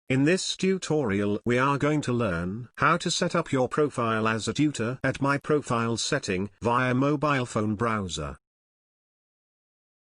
In this tutorial we are going to learn how to set up your profile as a tutor at My Profile setting via mobile phone browser.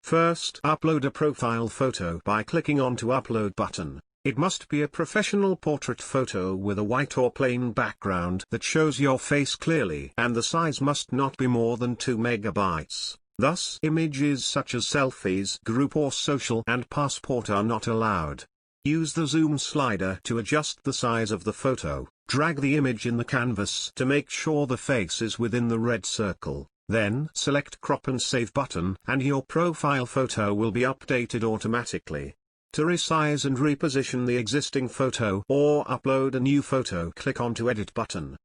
First, upload a profile photo by clicking onto Upload button. It must be a professional portrait photo with a white or plain background that shows your face clearly, and the size must not be more than 2 megabytes. Thus, images such as selfies, group or social, and passport are not allowed. Use the zoom slider to adjust the size of the photo. Drag the image in the canvas to make sure the face is within the red circle. Then select Crop and Save button, and your profile photo will be updated automatically. To resize and reposition the existing photo or upload a new photo, click onto Edit button.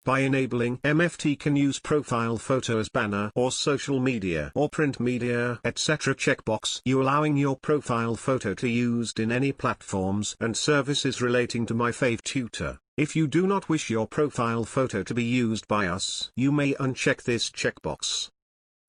By enabling MFT can use profile photo as banner or social media or print media, etc. checkbox, you allowing your profile photo to be used in any platforms and services relating to MyFavTutor. If you do not wish your profile photo to be used by us, you may uncheck this checkbox.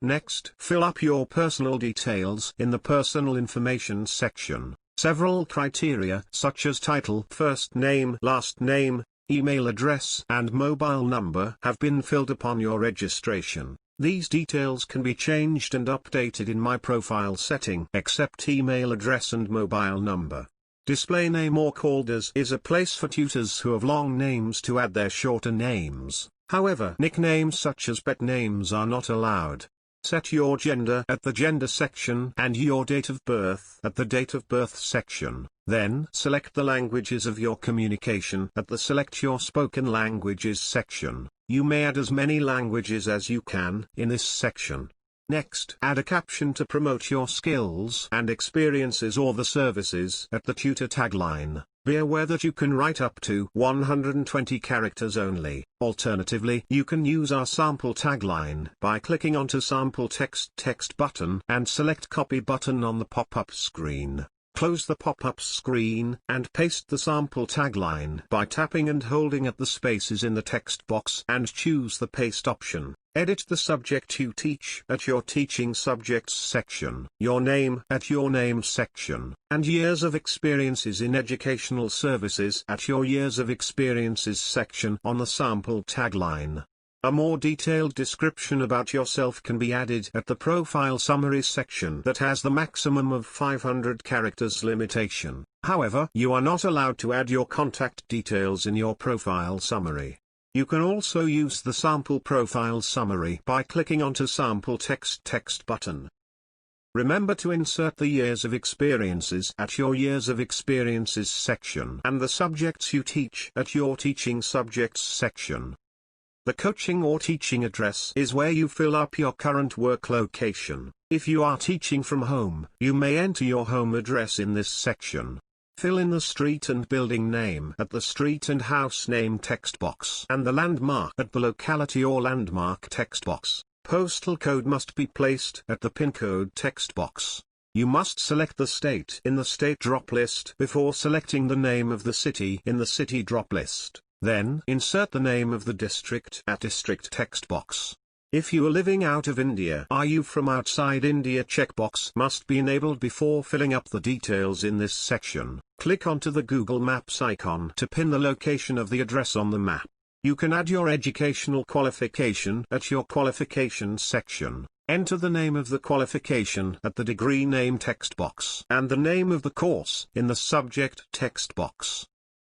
Next, fill up your personal details in the Personal Information section. Several criteria such as title, first name, last name, email address and mobile number have been filled upon your registration. These details can be changed and updated in My Profile setting except email address and mobile number. Display name, or called as, is a place for tutors who have long names to add their shorter names. However, nicknames such as pet names are not allowed. Set your gender at the Gender section and your date of birth at the Date of Birth section. Then select the languages of your communication at the Select Your Spoken Languages section. You may add as many languages as you can in this section. Next, add a caption to promote your skills and experiences or the services at the tutor tagline. Be aware that you can write up to 120 characters only. Alternatively, you can use our sample tagline by clicking onto Sample Text button and select Copy button on the pop-up screen. Close the pop-up screen and paste the sample tagline by tapping and holding at the spaces in the text box and choose the paste option. Edit the subject you teach at your Teaching Subjects section, your name at your Name section, and years of experiences in educational services at your Years of Experiences section on the sample tagline. A more detailed description about yourself can be added at the Profile Summary section that has the maximum of 500 characters limitation. However, you are not allowed to add your contact details in your profile summary. You can also use the sample profile summary by clicking onto Sample Text button. Remember to insert the years of experiences at your Years of Experiences section and the subjects you teach at your Teaching Subjects section. The coaching or teaching address is where you fill up your current work location. If you are teaching from home, you may enter your home address in this section. Fill in the street and building name at the street and house name text box and the landmark at the locality or landmark text box. Postal code must be placed at the pin code text box. You must select the state in the state drop list before selecting the name of the city in the city drop list. Then insert the name of the district at district text box. If you are living out of India, are you from outside India checkbox must be enabled before filling up the details in this section. Click onto the Google Maps icon to pin the location of the address on the map. You can add your educational qualification at your Qualifications section. Enter the name of the qualification at the degree name text box and the name of the course in the subject text box.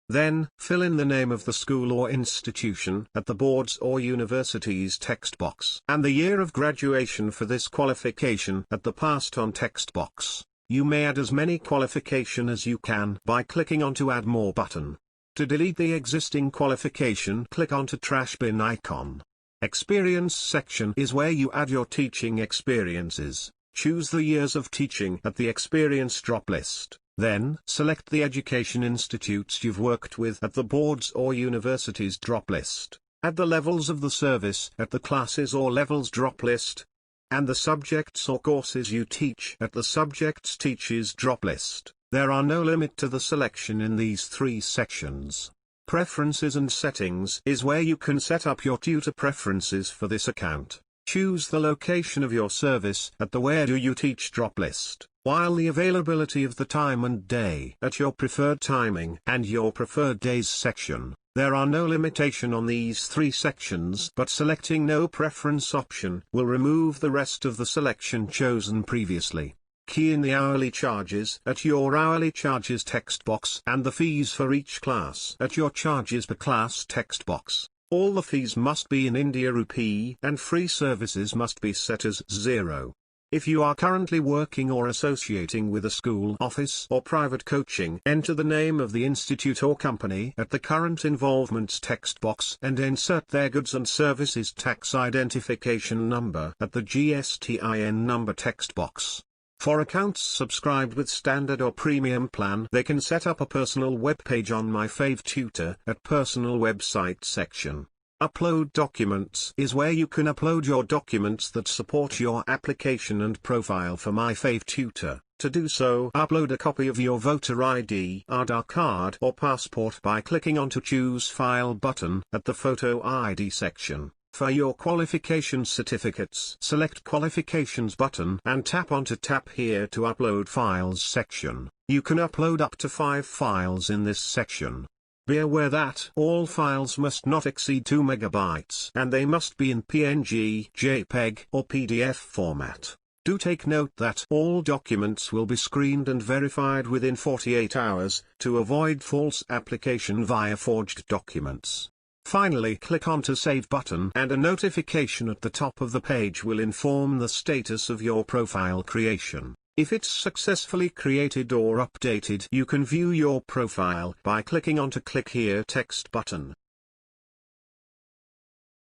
Then, fill in the name of the school or institution at the board's or university's text box and the year of graduation for this qualification at the Passed On text box. You may add as many qualification as you can by clicking onto Add More button. To delete the existing qualification, click onto Trash Bin icon. Experience section is where you add your teaching experiences. Choose the years of teaching at the experience drop list. Then, select the education institutes you've worked with at the boards or universities drop list. Add the levels of the service at the classes or levels drop list, and the subjects or courses you teach at the subjects teaches drop list. There are no limit to the selection in these 3 sections. Preferences and settings is where you can set up your tutor preferences for this account. Choose the location of your service at the Where Do You Teach drop list. While the availability of the time and day at your preferred timing and your preferred days section, there are no limitation on these three sections, but selecting no preference option will remove the rest of the selection chosen previously. Key in the hourly charges at your hourly charges text box and the fees for each class at your charges per class text box. All the fees must be in India rupee and free services must be set as 0. If you are currently working or associating with a school office or private coaching, enter the name of the institute or company at the current involvements text box and insert their goods and services tax identification number at the GSTIN number text box. For accounts subscribed with standard or premium plan, they can set up a personal web page on MyFavTutor at personal website section. Upload documents is where you can upload your documents that support your application and profile for MyFavTutor. To do so, upload a copy of your voter ID, Aadhaar card or passport by clicking on to Choose File button at the Photo ID section. For your qualification certificates, select Qualifications button and tap on to Tap Here to Upload Files section. You can upload up to 5 files in this section. Be aware that all files must not exceed 2 MB and they must be in PNG, JPEG or PDF format. Do take note that all documents will be screened and verified within 48 hours, to avoid false application via forged documents. Finally, click on to Save button and a notification at the top of the page will inform the status of your profile creation. If it's successfully created or updated, you can view your profile by clicking on to Click Here text button.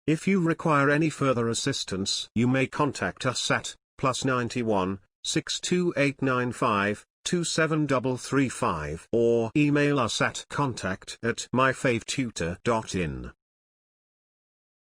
If you require any further assistance, you may contact us at +91 62895 27335 or email us at contact@myfavtutor.in.